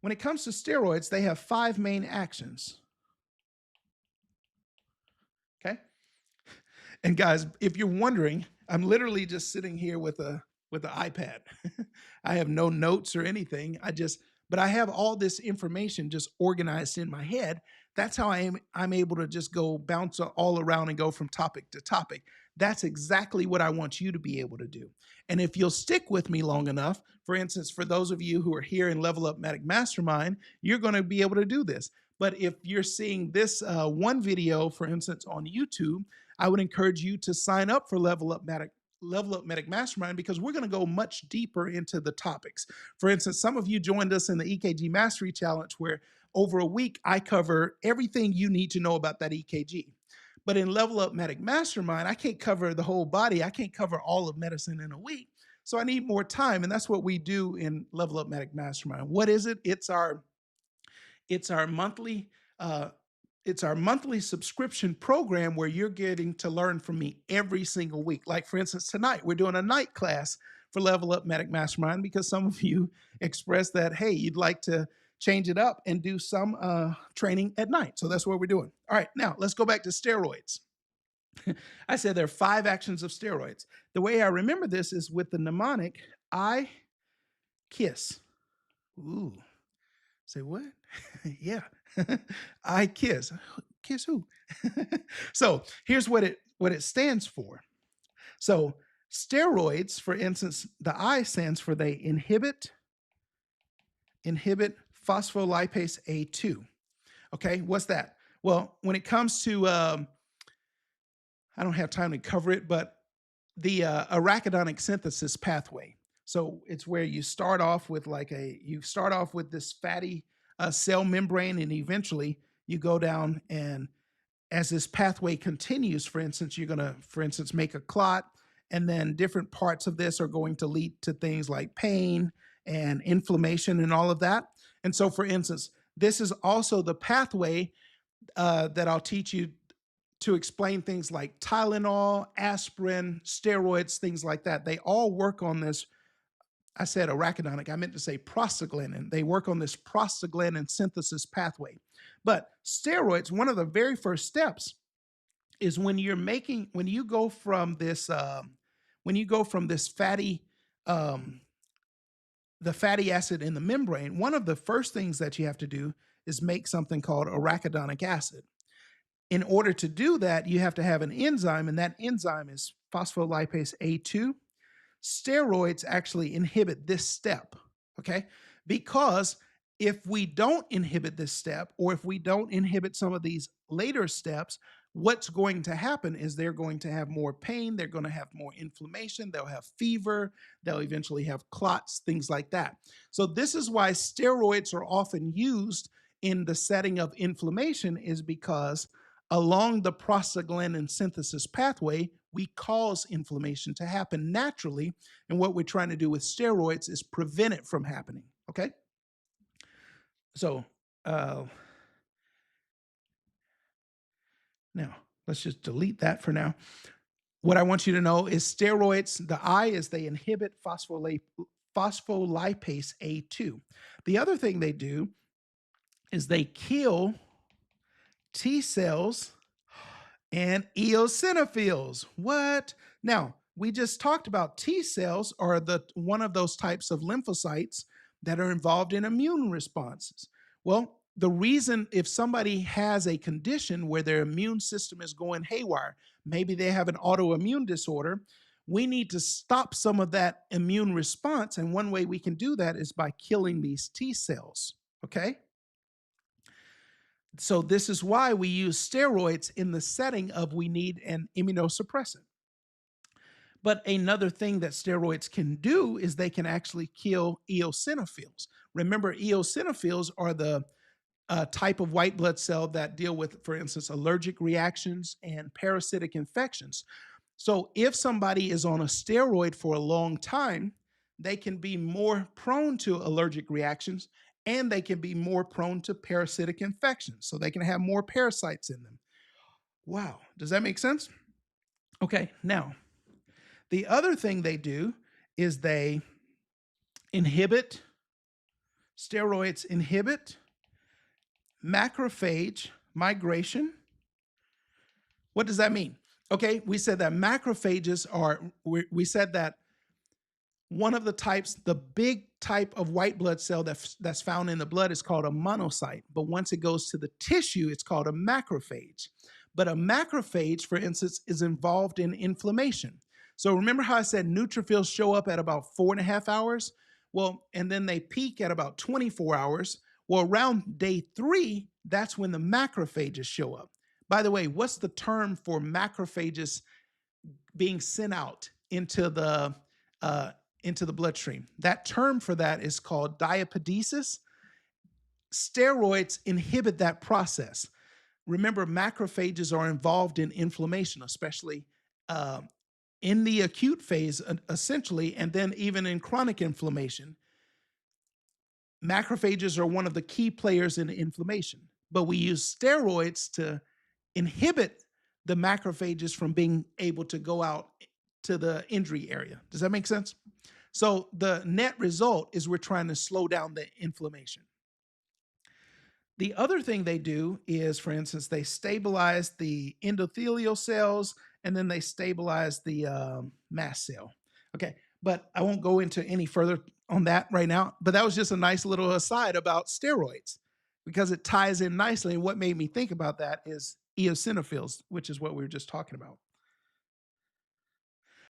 when it comes to steroids, they have 5 main actions. Okay. And guys, if you're wondering, I'm literally just sitting here with an iPad. I have no notes or anything. But I have all this information just organized in my head. That's how I'm able to just go bounce all around and go from topic to topic. That's exactly what I want you to be able to do. And if you'll stick with me long enough, for instance, for those of you who are here in Level Up Medic Mastermind, you're going to be able to do this. But if you're seeing this one video, for instance, on YouTube, I would encourage you to sign up for Level Up Medic Mastermind, because we're going to go much deeper into the topics. For instance, some of you joined us in the EKG Mastery Challenge, where over a week I cover everything you need to know about that EKG. But in Level Up Medic Mastermind, I can't cover the whole body. I can't cover all of medicine in a week. So I need more time. And that's what we do in Level Up Medic Mastermind. What is it? It's our monthly it's our monthly subscription program where you're getting to learn from me every single week. Like, for instance, tonight we're doing a night class for Level Up Medic Mastermind, because some of you expressed that, hey, you'd like to change it up and do some training at night. So that's what we're doing. All right, now let's go back to steroids. I said there are 5 actions of steroids. The way I remember this is with the mnemonic, I kiss. Ooh, say what? Yeah. I kiss. Kiss who? So here's what it stands for. So steroids, for instance, the I stands for they inhibit phospholipase A2. Okay, what's that? Well, when it comes to I don't have time to cover it, but the arachidonic synthesis pathway. So it's where you start off with this fatty cell membrane, and eventually you go down, and as this pathway continues, for instance, you're going to, for instance, make a clot, and then different parts of this are going to lead to things like pain and inflammation and all of that. And so, for instance, this is also the pathway that I'll teach you to explain things like Tylenol, aspirin, steroids, things like that. They all work on this. I said arachidonic, I meant to say prostaglandin. They work on this prostaglandin synthesis pathway. But steroids, one of the very first steps is when you go from this fatty, the fatty acid in the membrane, one of the first things that you have to do is make something called arachidonic acid. In order to do that, you have to have an enzyme, and that enzyme is phospholipase A2. Steroids actually inhibit this step, okay? Because if we don't inhibit this step, or if we don't inhibit some of these later steps, what's going to happen is they're going to have more pain, they're going to have more inflammation, they'll have fever, they'll eventually have clots, things like that. So this is why steroids are often used in the setting of inflammation, is because along the prostaglandin synthesis pathway, we cause inflammation to happen naturally. And what we're trying to do with steroids is prevent it from happening. Okay? So now let's just delete that for now. What I want you to know is steroids, the I is they inhibit phospholipase A2. The other thing they do is they kill T cells and eosinophils. What? Now, we just talked about T cells are one of those types of lymphocytes that are involved in immune responses. Well, the reason, if somebody has a condition where their immune system is going haywire, maybe they have an autoimmune disorder, we need to stop some of that immune response. And one way we can do that is by killing these T cells. Okay? So this is why we use steroids in the setting of we need an immunosuppressant. But another thing that steroids can do is they can actually kill eosinophils. Remember, eosinophils are the type of white blood cell that deal with, for instance, allergic reactions and parasitic infections. So if somebody is on a steroid for a long time, they can be more prone to allergic reactions, and they can be more prone to parasitic infections. So they can have more parasites in them. Wow. Does that make sense? Okay. Now, the other thing they do is they inhibit Steroids inhibit macrophage migration. What does that mean? Okay, we said that macrophages are, we said that one of the types, the big type of white blood cell that's found in the blood is called a monocyte. But once it goes to the tissue, it's called a macrophage. But a macrophage, for instance, is involved in inflammation. So remember how I said neutrophils show up at about 4.5 hours? Well, and then they peak at about 24 hours. Well, around day 3, that's when the macrophages show up. By the way, what's the term for macrophages being sent out into the bloodstream? That term for that is called diapedesis. Steroids inhibit that process. Remember, macrophages are involved in inflammation, especially uh, in the acute phase, essentially, and then even in chronic inflammation. Macrophages are one of the key players in inflammation, but we use steroids to inhibit the macrophages from being able to go out to the injury area. Does that make sense? So the net result is we're trying to slow down the inflammation. The other thing they do is, for instance, they stabilize the endothelial cells and then they stabilize the mast cell. Okay, but I won't go into any further on that right now. But that was just a nice little aside about steroids because it ties in nicely. And what made me think about that is eosinophils, which is what we were just talking about.